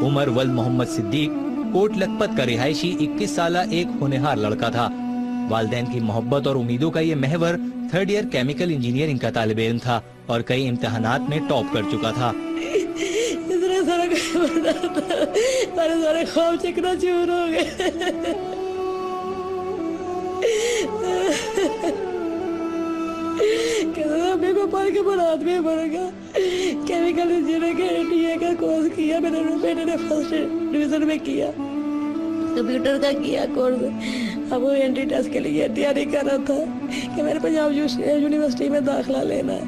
Umar वल्द Mohammad Siddique coat Lakhpat का रिहायशी 21 साला एक होनहार लड़का था। वालिदैन की मोहब्बत और उम्मीदों का ये महवर 3rd ईयर केमिकल इंजीनियरिंग का तालिब इल्म था और कई इम्तिहानात में टॉप कर चुका था। इतना सारे ख्वाब चिकना चूर हो गए। को पढ़ के बड़ा आदमी बनेगा। केमिकल इंजीनियरिंग के एनटीए का कोर्स किया मैंने, बेटे ने फर्स्ट डिवीजन में किया, कंप्यूटर का किया कोर्स। अब वो एंट्री टेस्ट के लिए तैयारी कर रहा था कि मेरे पंजाब यूनिवर्सिटी में दाखिला लेना है।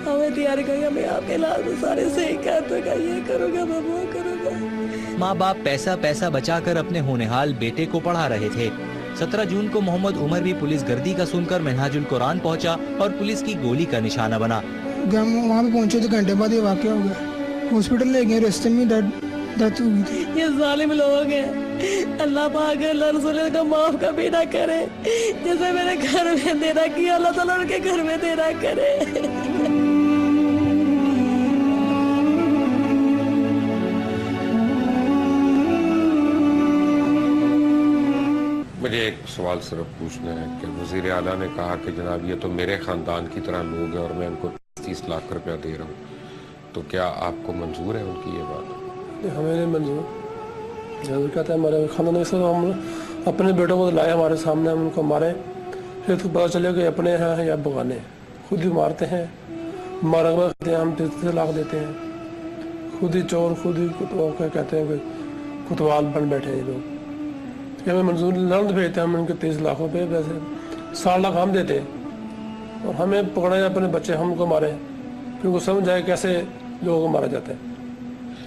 अब मैं तैयारी करूँगा, मैं आपके इलाज में सारे सही कर दूंगा, ये करूँगा, मैं वो करूँगा। माँ बाप पैसा पैसा बचाकर अपने होनहाल बेटे को पढ़ा रहे थे। 17 जून को मोहम्मद उमर भी पुलिस गर्दी का सुनकर मिनहाजुल कुरान पहुंचा और पुलिस की गोली का निशाना बना। वहाँ पे पहुंचे तो घंटे बाद ये वाकया हो गया। हॉस्पिटल ले गए, रास्ते में डेथ हो गई थी। ये जालिम लोग हैं, अल्लाह पाक रसूल का माफ कभी ना करे। जैसे मेरे घर में देना किया, अल्लाह ताला उनके घर में देना करे। मुझे एक सवाल सिर्फ पूछना है कि वज़ीर आला ने कहा कि जनाब ये तो मेरे ख़ानदान की तरह लोग हैं और मैं उनको 30 लाख रुपया दे रहा हूँ, तो क्या आपको मंजूर है उनकी ये बात? हमें नहीं मंजूर। जरूर कहते हैं हमारे खानदान में सब हम अपने बेटों को लाए हमारे सामने, हम उनको मारे, फिर तो पता चले कि अपने हैं या बगाने। खुद ही मारते हैं, मारा करते हैं, हम 30 लाख देते हैं। खुद ही चोर, खुद ही कहते हैं कि कुतवाल बन बैठे हैं ये लोग। हमें मंजूर लंद भेजते हैं, हम उनके 30 लाख रुपये, वैसे 60 लाख हम देते हैं और हमें पकड़े अपने बच्चे हमको मारे, फिर वो समझ आए कैसे लोगों को मारा जाता है।